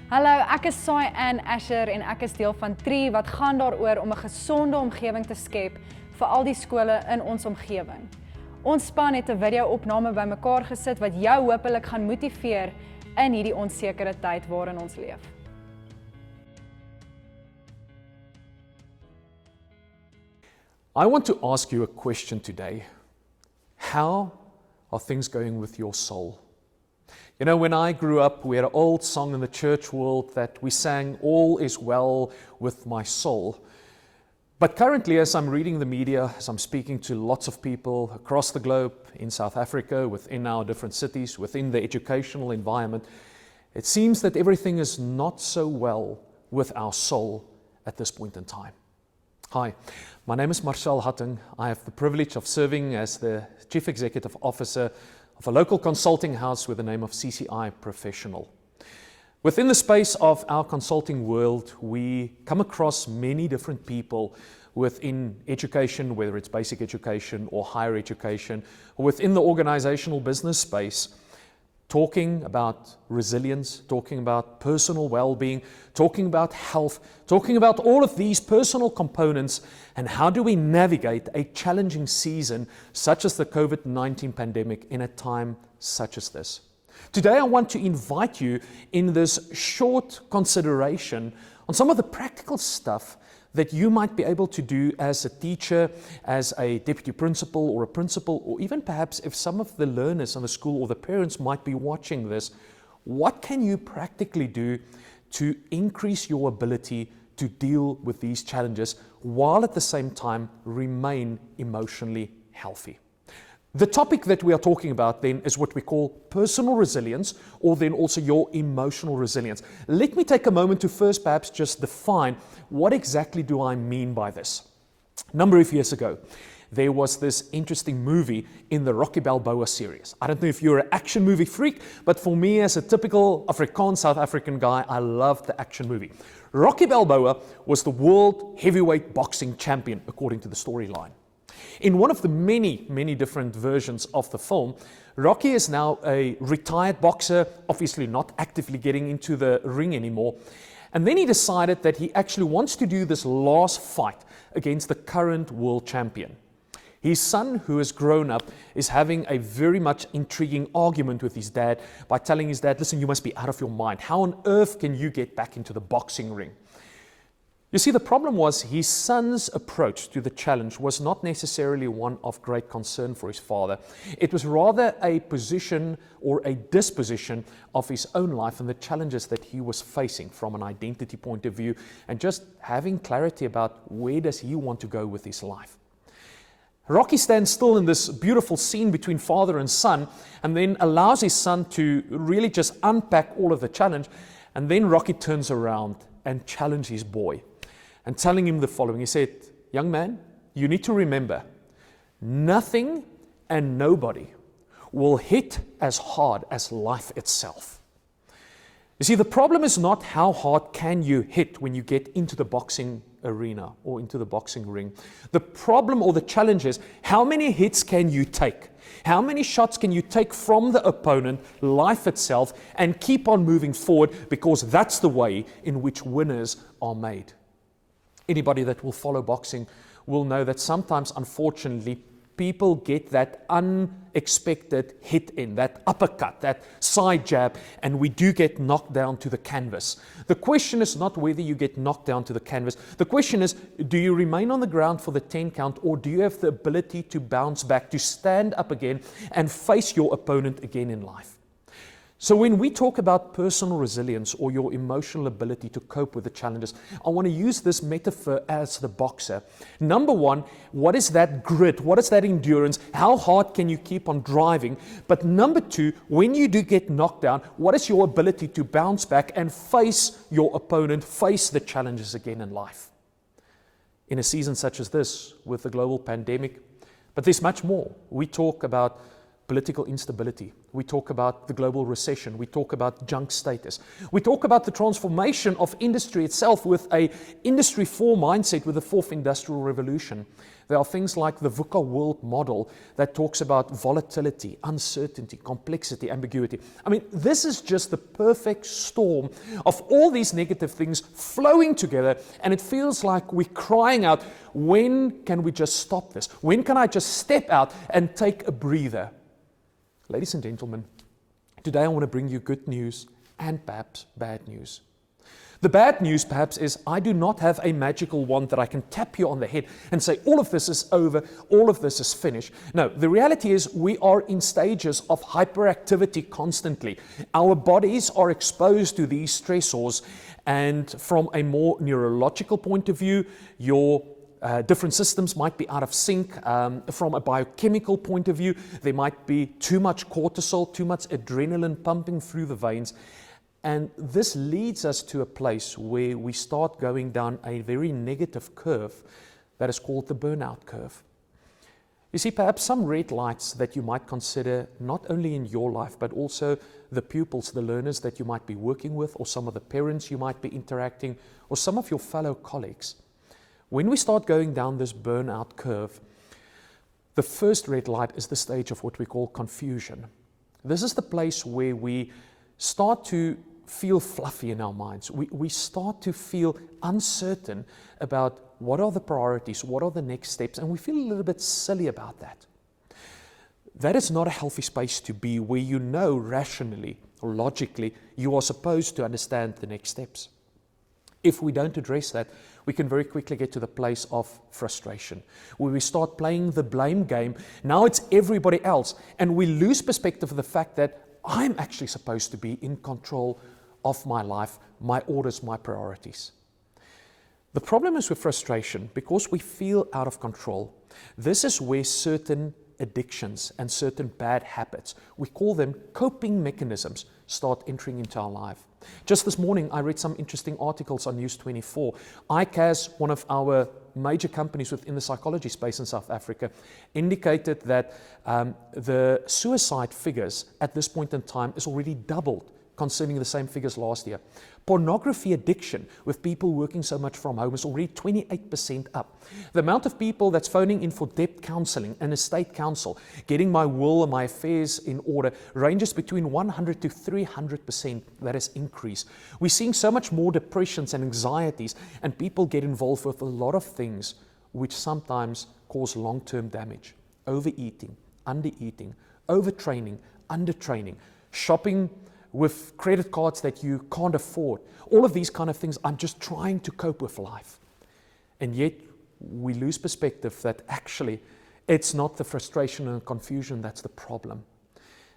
Hallo, ek is Sai Ann Asher en ek is deel van Tree wat gaan daaroor om 'n gesonde omgewing te skep vir al die skole in ons omgewing. Ons span het 'n video-opname bymekaar gesit wat jou hopelik gaan motiveer in hierdie onsekere tyd waarin ons leef. I want to ask you a question today. How are things going with your soul? You know, when I grew up, we had an old song in the church world that we sang, "All is well with my soul." But currently, as I'm reading the media, as I'm speaking to lots of people across the globe, in South Africa, within our different cities, within the educational environment, it seems that everything is not so well with our soul at this point in time. Hi, my name is Marcel Hattingh. I have the privilege of serving as the Chief Executive Officer of a local consulting house with the name of CCI Professional. Within the space of our consulting world, we come across many different people within education, whether it's basic education or higher education, or within the organizational business space, talking about resilience, talking about personal well-being, talking about health, talking about all of these personal components and how do we navigate a challenging season such as the COVID-19 pandemic in a time such as this. Today I want to invite you in this short consideration on some of the practical stuff that you might be able to do as a teacher, as a deputy principal or a principal, or even perhaps if some of the learners in the school or the parents might be watching this, what can you practically do to increase your ability to deal with these challenges while at the same time remain emotionally healthy? The topic that we are talking about then is what we call personal resilience, or then also your emotional resilience. Let me take a moment to first perhaps just define what exactly do I mean by this. A number of years ago, there was this interesting movie in the Rocky Balboa series. I don't know if you're an action movie freak, but for me as a typical Afrikaans South African guy, I loved the action movie. Rocky Balboa was the world heavyweight boxing champion, according to the storyline. In one of the many different versions of the film, Rocky is now a retired boxer, obviously not actively getting into the ring anymore. And then he decided that he actually wants to do this last fight against the current world champion. His son, who has grown up, is having a very much intriguing argument with his dad by telling his dad, "Listen, you must be out of your mind. How on earth can you get back into the boxing ring?" You see, the problem was his son's approach to the challenge was not necessarily one of great concern for his father. It was rather a position or a disposition of his own life and the challenges that he was facing from an identity point of view and just having clarity about where does he want to go with his life. Rocky stands still in this beautiful scene between father and son and then allows his son to really just unpack all of the challenge, and then Rocky turns around and challenges his boy and telling him the following. He said, "Young man, you need to remember, nothing and nobody will hit as hard as life itself." You see, the problem is not how hard can you hit when you get into the boxing arena or into the boxing ring. The problem or the challenge is how many hits can you take? How many shots can you take from the opponent, life itself, and keep on moving forward, because that's the way in which winners are made. Anybody that will follow boxing will know that sometimes, unfortunately, people get that unexpected hit in, that uppercut, that side jab, and we do get knocked down to the canvas. The question is not whether you get knocked down to the canvas. The question is, do you remain on the ground for the 10 count, or do you have the ability to bounce back, to stand up again and face your opponent again in life? So when we talk about personal resilience or your emotional ability to cope with the challenges, I want to use this metaphor as the boxer. Number one, what is that grit? What is that endurance? How hard can you keep on driving? But number two, when you do get knocked down, what is your ability to bounce back and face your opponent, face the challenges again in life? In a season such as this, with the global pandemic, but there's much more. We talk about political instability. We talk about the global recession. We talk about junk status. We talk about the transformation of industry itself with a Industry 4 mindset with the fourth industrial revolution. There are things like the VUCA world model that talks about volatility, uncertainty, complexity, ambiguity. I mean, this is just the perfect storm of all these negative things flowing together, and it feels like we're crying out, when can we just stop this? When can I just step out and take a breather? Ladies and gentlemen, today I want to bring you good news and perhaps bad news. The bad news perhaps is I do not have a magical wand that I can tap you on the head and say all of this is over, all of this is finished. No, the reality is we are in stages of hyperactivity constantly. Our bodies are exposed to these stressors, and from a more neurological point of view, your different systems might be out of sync. From a biochemical point of view, there might be too much cortisol, too much adrenaline pumping through the veins. And this leads us to a place where we start going down a very negative curve that is called the burnout curve. You see, perhaps some red lights that you might consider not only in your life, but also the pupils, the learners that you might be working with, or some of the parents you might be interacting, or some of your fellow colleagues. When we start going down this burnout curve, the first red light is the stage of what we call confusion. This is the place where we start to feel fluffy in our minds. We start to feel uncertain about what are the priorities, what are the next steps, and we feel a little bit silly about that. That is not a healthy space to be, where you know rationally or logically you are supposed to understand the next steps. If we don't address that, we can very quickly get to the place of frustration, where we start playing the blame game. Now it's everybody else, and we lose perspective of the fact that I'm actually supposed to be in control of my life, my orders, my priorities. The problem is with frustration, because we feel out of control, this is where certain addictions and certain bad habits, we call them coping mechanisms, start entering into our life. Just this morning, I read some interesting articles on News 24. ICAS, one of our major companies within the psychology space in South Africa, indicated that the suicide figures at this point in time is already doubled concerning the same figures last year. Pornography addiction, with people working so much from home, is already 28% up. The amount of people that's phoning in for debt counseling and estate counsel, getting my will and my affairs in order, ranges between 100 to 300%. That has increased. We're seeing so much more depressions and anxieties, and people get involved with a lot of things which sometimes cause long-term damage. Overeating, undereating, overtraining, undertraining, shopping with credit cards that you can't afford. All of these kind of things. I'm just trying to cope with life. And yet we lose perspective that actually it's not the frustration and confusion that's the problem.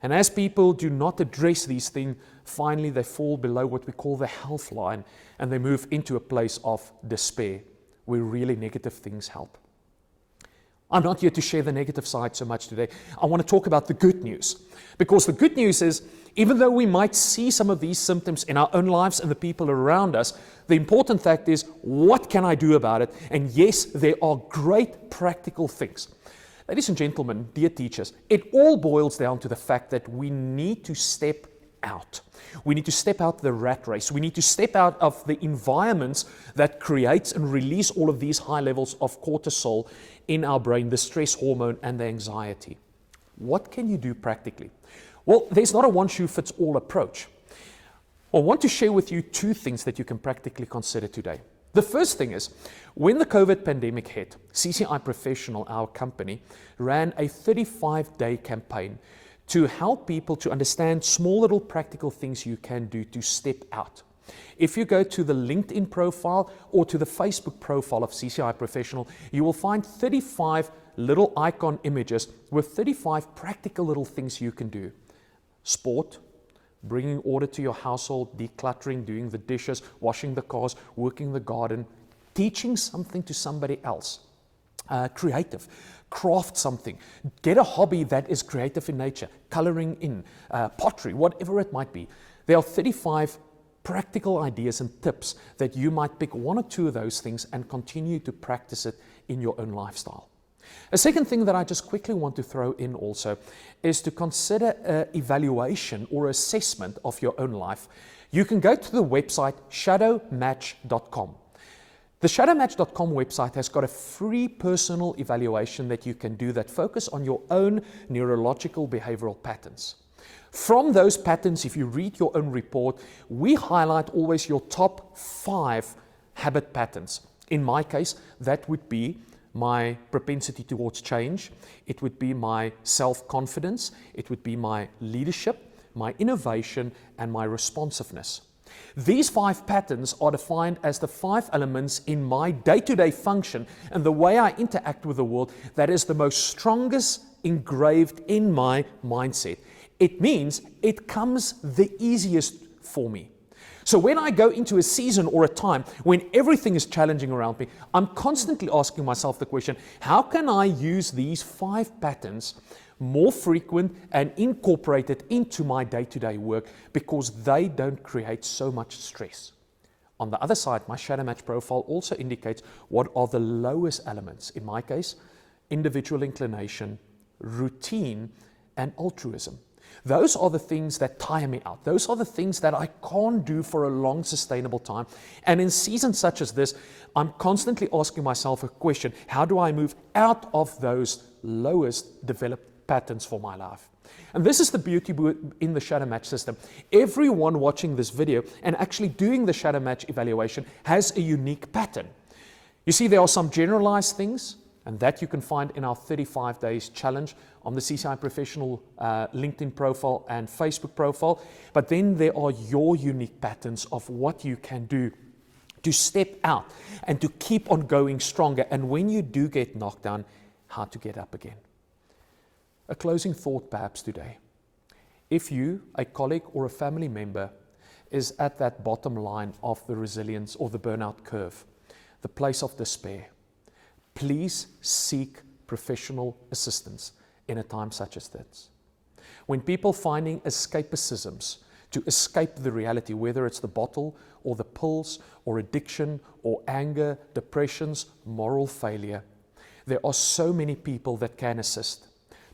And as people do not address these things, finally they fall below what we call the health line, and they move into a place of despair, where really negative things help. I'm not here to share the negative side so much today. I want to talk about the good news. Because the good news is, even though we might see some of these symptoms in our own lives and the people around us, the important fact is, what can I do about it? And yes, there are great practical things. Ladies and gentlemen, dear teachers, it all boils down to the fact that we need to step out. We need to step out the rat race. We need to step out of the environments that creates and release all of these high levels of cortisol in our brain, the stress hormone and the anxiety. What can you do practically? Well, there's not a one-shoe-fits-all approach. I want to share with you two things that you can practically consider today. The first thing is, when the COVID pandemic hit, CCI Professional, our company, ran a 35-day campaign to help people to understand small little practical things you can do to step out. If you go to the LinkedIn profile or to the Facebook profile of CCI Professional, you will find 35 little icon images with 35 practical little things you can do. Sport, bringing order to your household, decluttering, doing the dishes, washing the cars, working the garden, teaching something to somebody else. Creative, craft something, get a hobby that is creative in nature, coloring in, pottery, whatever it might be. There are 35 practical ideas and tips that you might pick one or two of those things and continue to practice it in your own lifestyle. A second thing that I just quickly want to throw in also is to consider an evaluation or assessment of your own life. You can go to the website shadowmatch.com. The shadowmatch.com website has got a free personal evaluation that you can do that focus on your own neurological behavioral patterns. From those patterns, if you read your own report, we highlight always your top 5 habit patterns. In my case, that would be my propensity towards change, it would be my self-confidence, it would be my leadership, my innovation, and my responsiveness. These 5 patterns are defined as the 5 elements in my day-to-day function and the way I interact with the world that is the most strongest engraved in my mindset. It means it comes the easiest for me. So when I go into a season or a time when everything is challenging around me, I'm constantly asking myself the question, how can I use these 5 patterns more frequent and incorporate it into my day-to-day work because they don't create so much stress. On the other side, my shadow match profile also indicates what are the lowest elements. In my case, individual inclination, routine, and altruism. Those are the things that tire me out. Those are the things that I can't do for a long, sustainable time. And in seasons such as this, I'm constantly asking myself a question, how do I move out of those lowest developed patterns for my life? And this is the beauty in the shadow match system. Everyone watching this video and actually doing the shadow match evaluation has a unique pattern. You see, there are some generalized things, and that you can find in our 35 days challenge on the CCI Professional LinkedIn profile and Facebook profile. But then there are your unique patterns of what you can do to step out and to keep on going stronger. And when you do get knocked down, how to get up again. A closing thought perhaps today. If you, a colleague or a family member, is at that bottom line of the resilience or the burnout curve, the place of despair, please seek professional assistance in a time such as this. When people finding escapisms to escape the reality, whether it's the bottle or the pills or addiction or anger, depressions, moral failure, there are so many people that can assist.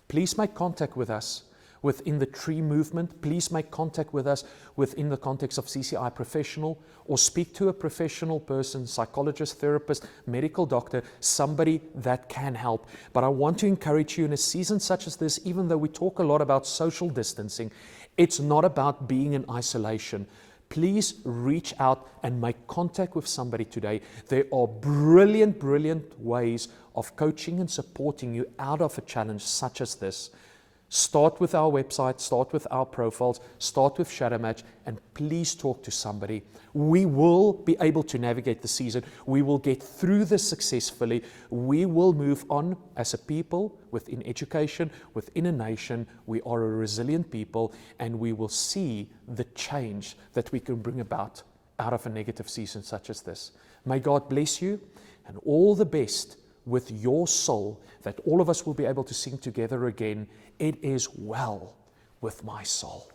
Please make contact with us within the tree movement. Please make contact with us within the context of CCI Professional, or speak to a professional person, psychologist, therapist, medical doctor, somebody that can help. But I want to encourage you in a season such as this, even though we talk a lot about social distancing, it's not about being in isolation. Please reach out and make contact with somebody today. There are brilliant, brilliant ways of coaching and supporting you out of a challenge such as this. Start with our website, start with our profiles, start with Shadow Match, and please talk to somebody. We will be able to navigate the season. We will get through this successfully. We will move on as a people within education, within a nation. We are a resilient people, and we will see the change that we can bring about out of a negative season such as this. May God bless you, and all the best with your soul, that all of us will be able to sing together again. It is well with my soul.